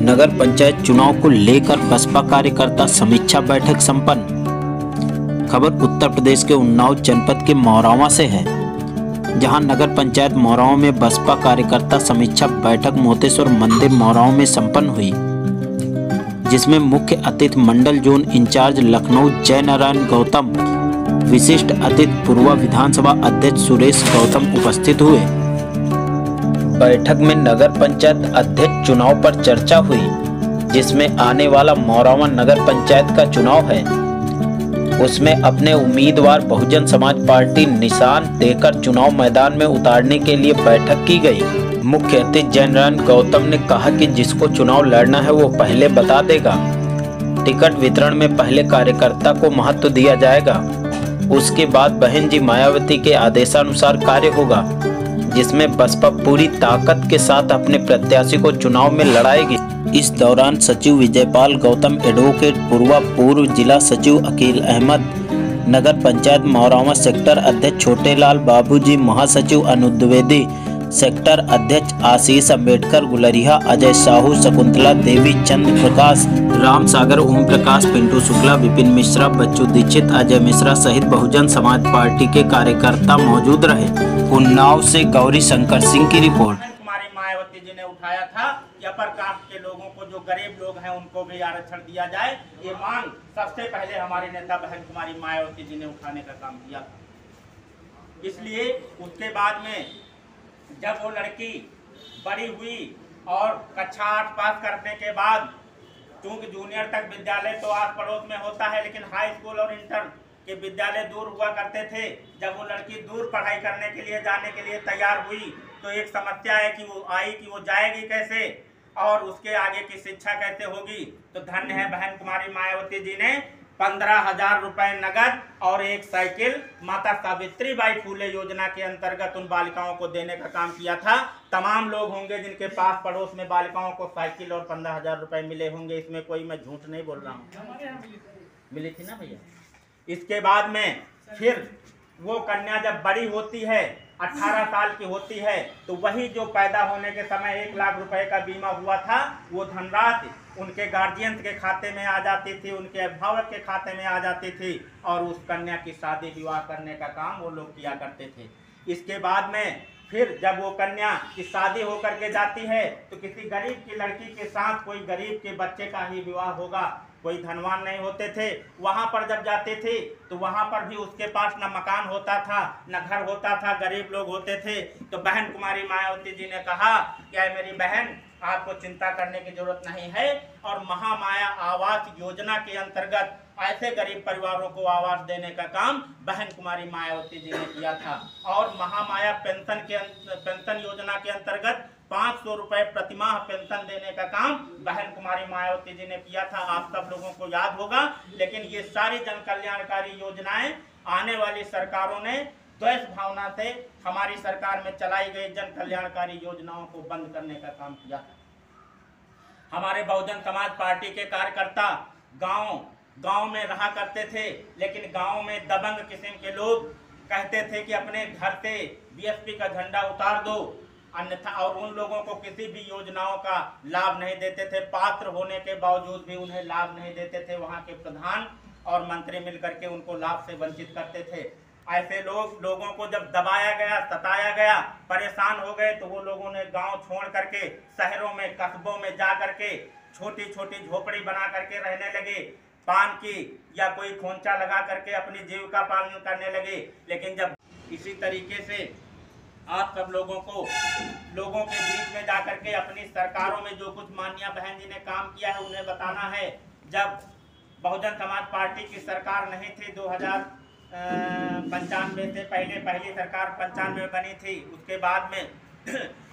नगर पंचायत चुनाव को लेकर बसपा कार्यकर्ता समीक्षा बैठक संपन्न। खबर उत्तर प्रदेश के उन्नाव जनपद के मौरावा से है, जहां नगर पंचायत मौरावा में बसपा कार्यकर्ता समीक्षा बैठक मोतेश्वर मंदिर मौरावा में संपन्न हुई, जिसमें मुख्य अतिथि मंडल जोन इंचार्ज लखनऊ जय नारायण गौतम, विशिष्ट अतिथि पूर्व विधानसभा अध्यक्ष सुरेश गौतम उपस्थित हुए। बैठक में नगर पंचायत अध्यक्ष चुनाव पर चर्चा हुई, जिसमें आने वाला मौरावा नगर पंचायत का चुनाव है, उसमें अपने उम्मीदवार बहुजन समाज पार्टी निशान देकर चुनाव मैदान में उतारने के लिए बैठक की गई। मुख्य अतिथि जय नारायण गौतम ने कहा कि जिसको चुनाव लड़ना है वो पहले बता देगा। टिकट वितरण में पहले कार्यकर्ता को महत्व दिया जाएगा, उसके बाद बहन जी मायावती के आदेशानुसार कार्य होगा, जिसमें बसपा पूरी ताकत के साथ अपने प्रत्याशी को चुनाव में लड़ाएगी। इस दौरान सचिव विजयपाल गौतम, एडवोकेट पूर्व जिला सचिव अकील अहमद, नगर पंचायत मौरावा सेक्टर अध्यक्ष छोटेलाल बाबूजी, महासचिव अनुज द्विवेदी, सेक्टर अध्यक्ष आशीष अम्बेडकर गुलरिया, अजय साहू, शकुंतला देवी, चंद्र प्रकाश, राम सागर, ओम प्रकाश, पिंटू शुक्ला, विपिन मिश्रा, बच्चू दीक्षित, अजय मिश्रा सहित बहुजन समाज पार्टी के कार्यकर्ता मौजूद रहे। उन्नाव से गौरी शंकर सिंह की रिपोर्ट। कुमारी मायावती जी ने उठाया था कि अपर कास्ट के लोगों को, जो गरीब लोग हैं, उनको भी आरक्षण दिया जाए। ये मांग सबसे पहले हमारी नेता बहन कुमारी मायावती जी ने उठाने का काम किया था। इसलिए उसके बाद में जब वो लड़की बड़ी हुई और कक्षा 8 पास करने के बाद, चूंकि जूनियर तक विद्यालय तो आस पड़ोस में होता है, लेकिन हाई स्कूल और इंटर के विद्यालय दूर हुआ करते थे। जब वो लड़की दूर पढ़ाई करने के लिए जाने के लिए तैयार हुई, तो एक समस्या है कि वो आई कि वो जाएगी कैसे और उसके आगे की शिक्षा कैसे होगी। तो धन्य है बहन कुमारी मायावती जी ने 15,000 रुपए नगद और एक साइकिल माता सावित्रीबाई फूले योजना के अंतर्गत उन बालिकाओं को देने का काम किया था। तमाम लोग होंगे जिनके पास पड़ोस में बालिकाओं को साइकिल और 15,000 रुपए मिले होंगे, इसमें कोई मैं झूठ नहीं बोल रहा हूँ। मिली थी ना भैया। इसके बाद में फिर वो कन्या जब बड़ी होती है, 18 साल की होती है, तो वही जो पैदा होने के समय 1 लाख रुपए का बीमा हुआ था, वो धनराशि उनके गार्जियंस के खाते में आ जाती थी, उनके अभिभावक के खाते में आ जाती थी और उस कन्या की शादी विवाह करने का काम वो लोग किया करते थे। इसके बाद में फिर जब वो कन्या की शादी होकर के जाती है, तो किसी गरीब की लड़की के साथ कोई गरीब के बच्चे का ही विवाह होगा, कोई धनवान नहीं होते थे। वहाँ पर जब जाते थे तो वहाँ पर भी उसके पास न मकान होता था, न घर होता था, गरीब लोग होते थे। तो बहन कुमारी मायावती जी ने कहा कि मेरी बहन, आपको चिंता करने की जरूरत नहीं है, और महामाया आवास योजना के अंतर्गत ऐसे गरीब परिवारों को आवास देने का काम बहन कुमारी मायावती जी ने किया था। और महामाया पेंशन योजना के अंतर्गत 500 रुपए प्रतिमाह पेंशन देने का काम बहन कुमारी मायावती जी ने किया था। आप सब लोगों को याद होगा। लेकिन ये सारी जन कल्याणकारी योजनाएं आने वाली सरकारों ने द्वेष भावना से हमारी सरकार में चलाई गई जन कल्याणकारी योजनाओं को बंद करने का काम किया था। हमारे बहुजन समाज पार्टी के कार्यकर्ता गांव में रहा करते थे, लेकिन गांव में दबंग किस्म के लोग कहते थे कि अपने घर से बीएसपी का झंडा उतार दो, अन्यथा, और उन लोगों को किसी भी योजनाओं का लाभ नहीं देते थे। पात्र होने के बावजूद भी उन्हें लाभ नहीं देते थे। वहां के प्रधान और मंत्री मिलकर के उनको लाभ से वंचित करते थे। ऐसे लोगों को जब दबाया गया, सताया गया, परेशान हो गए, तो वो लोगों ने गांव छोड़ करके शहरों में, कस्बों में जा करके छोटी छोटी झोपड़ी बना करके रहने लगे। पान की या कोई खोंचा लगा करके अपनी जीविका पालन करने लगे। लेकिन जब इसी तरीके से आप सब लोगों के बीच में जाकर के अपनी सरकारों में जो कुछ माननीय बहन जी ने काम किया है उन्हें बताना है। जब बहुजन समाज पार्टी की सरकार नहीं थी, 2095 से पहली सरकार 95 में बनी थी। उसके बाद में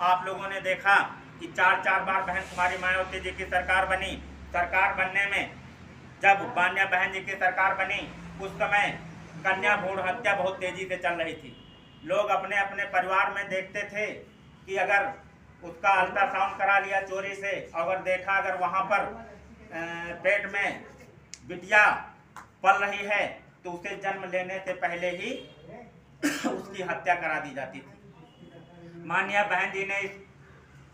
आप लोगों ने देखा कि 4 बार बहन कुमारी मायावती जी की सरकार बनी। सरकार बनने में जब माननीय बहन जी की सरकार बनी, उस समय कन्या भ्रूण हत्या बहुत तेजी से चल रही थी। लोग अपने अपने परिवार में देखते थे कि अगर उसका अल्ट्रासाउंड करा लिया चोरी से, अगर देखा अगर वहाँ पर पेट में बिटिया पल रही है, तो उसे जन्म लेने से पहले ही उसकी हत्या करा दी जाती थी। माननीय बहन जी ने इस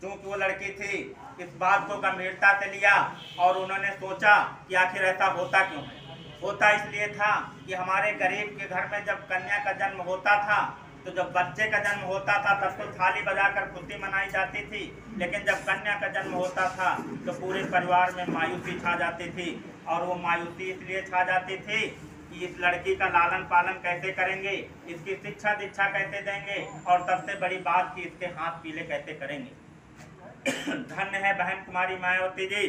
चूँकि वो लड़की थी, इस बात को गंभीरता से लिया और उन्होंने सोचा कि आखिर ऐसा होता क्यों है। होता इसलिए था कि हमारे गरीब के घर में जब कन्या का जन्म होता था, तो जब बच्चे का जन्म होता था तब तो थाली बजाकर खुशी मनाई जाती थी, लेकिन जब कन्या का जन्म होता था तो पूरे परिवार में मायूसी छा जाती थी। और वो मायूसी इसलिए छा जाती थी कि इस लड़की का लालन पालन कैसे करेंगे, इसकी शिक्षा दीक्षा कैसे देंगे, और सबसे बड़ी बात कि इसके हाथ पीले कैसे करेंगे। धन्य है बहन कुमारी मायावती जी।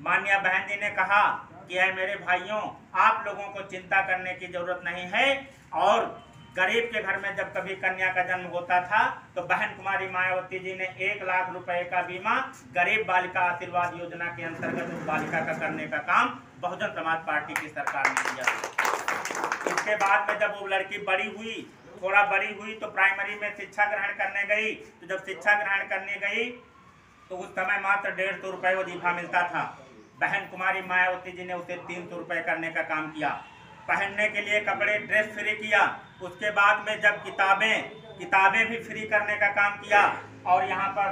मान्या बहन जी ने कहा कि है मेरे भाइयों, आप लोगों को चिंता करने की जरूरत नहीं है। और गरीब के घर में जब कभी कन्या का जन्म होता था तो बहन कुमारी मायावती जी ने 1 लाख रुपए का बीमा गरीब बालिका आशीर्वाद योजना के अंतर्गत उस बालिका का करने का काम बहुजन समाज पार्टी की सरकार ने किया। इसके बाद में जब वो लड़की बड़ी हुई, थोड़ा बड़ी हुई, तो प्राइमरी में शिक्षा ग्रहण करने गई। तो जब शिक्षा ग्रहण करने गई तो उस समय मात्र 150 रुपये वजीफा मिलता था। बहन कुमारी मायावती जी ने उसे 300 रुपये करने का काम किया। पहनने के लिए कपड़े, ड्रेस फ्री किया। उसके बाद में जब किताबें भी फ्री करने का काम किया। और यहाँ पर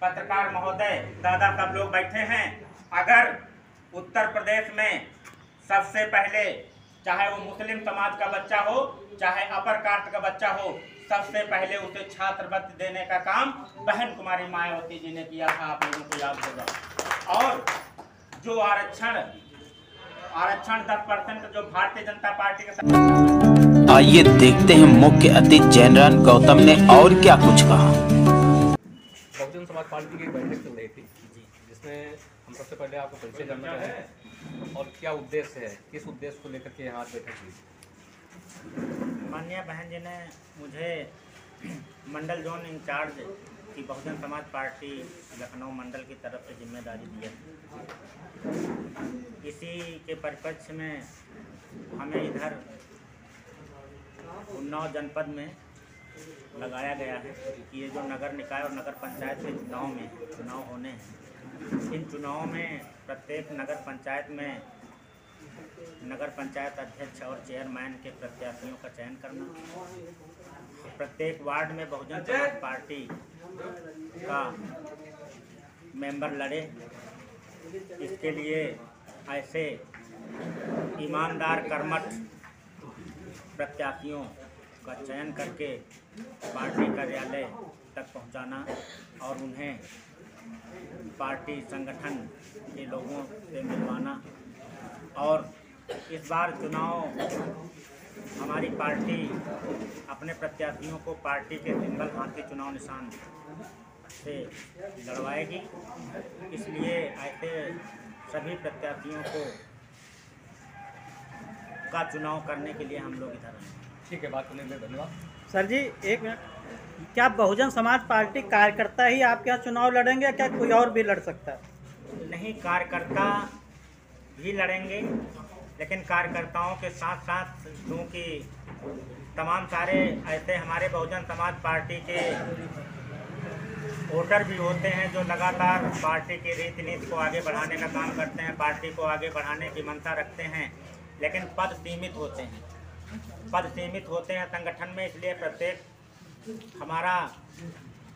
पत्रकार महोदय, दादा, सब लोग बैठे हैं। अगर उत्तर प्रदेश में सबसे पहले, चाहे वो मुस्लिम समाज का बच्चा हो, चाहे अपर कास्ट का बच्चा हो, सबसे पहले उसे छात्रवृत्ति देने का काम बहन कुमारी मायावती जी ने किया था, आप लोगों को याद होगा। और जो आरक्षण 10% जो भारतीय जनता पार्टी के, आइए देखते हैं मुख्य अतिथि जयराम गौतम ने और क्या कुछ कहा। बहुजन समाज पार्टी की एक बैठक चल रही थी, जिसमें हम सबसे पहले आपको परिचय जानना चाहेंगे और क्या उद्देश्य है, किस उद्देश्य को लेकर के यहाँ बैठक हुई। माननीय बहन जी ने मुझे मंडल जोन इंचार्ज की बहुजन समाज पार्टी लखनऊ मंडल की तरफ से जिम्मेदारी दी है। इसी के परिप्रेक्ष्य में हमें इधर उन्नाव जनपद में लगाया गया है कि ये जो नगर निकाय और नगर पंचायत के चुनाव होने हैं, इन चुनावों में प्रत्येक नगर पंचायत में नगर पंचायत अध्यक्ष और चेयरमैन के प्रत्याशियों का चयन करना, प्रत्येक वार्ड में बहुजन समाज पार्टी का मेंबर लड़े, इसके लिए ऐसे ईमानदार कर्मठ प्रत्याशियों का चयन करके पार्टी कार्यालय तक पहुंचाना और उन्हें पार्टी संगठन के लोगों से मिलवाना। और इस बार चुनाव हमारी पार्टी अपने प्रत्याशियों को पार्टी के सिंबल हाथी चुनाव निशान से लड़वाएगी। इसलिए ऐसे सभी प्रत्याशियों का चुनाव करने के लिए हम लोग इधर हैं। ठीक है, बात करने के लिए धन्यवाद। सर जी, एक मिनट, क्या बहुजन समाज पार्टी कार्यकर्ता ही आपके यहाँ चुनाव लड़ेंगे, क्या कोई और भी लड़ सकता है? नहीं, कार्यकर्ता भी लड़ेंगे, लेकिन कार्यकर्ताओं के साथ साथ क्योंकि तमाम सारे ऐसे हमारे बहुजन समाज पार्टी के वोटर भी होते हैं जो लगातार पार्टी की रीति नीति को आगे बढ़ाने का काम करते हैं, पार्टी को आगे बढ़ाने की मंशा रखते हैं, लेकिन पद सीमित होते हैं संगठन में। इसलिए प्रत्येक हमारा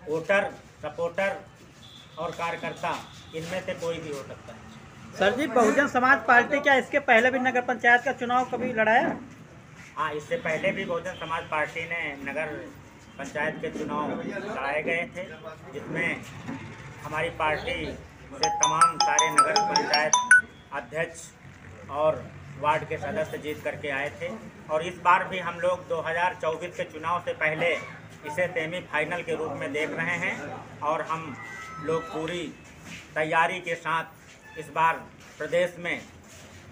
वोटर, सपोर्टर और कार्यकर्ता, इनमें से कोई भी हो सकता है। सर जी, बहुजन समाज पार्टी क्या इसके पहले भी नगर पंचायत का चुनाव कभी लड़ाया? हाँ, इससे पहले भी बहुजन समाज पार्टी ने नगर पंचायत के चुनाव लड़ाए गए थे, जिसमें हमारी पार्टी से तमाम सारे नगर पंचायत अध्यक्ष और वार्ड के सदस्य जीत करके आए थे। और इस बार भी हम लोग 2024 के चुनाव से पहले इसे सेमीफाइनल के रूप में देख रहे हैं और हम लोग पूरी तैयारी के साथ इस बार प्रदेश में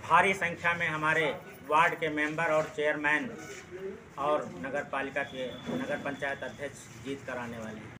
भारी संख्या में हमारे वार्ड के मेंबर और चेयरमैन और नगर पालिका के नगर पंचायत अध्यक्ष जीत कर आने वाले हैं।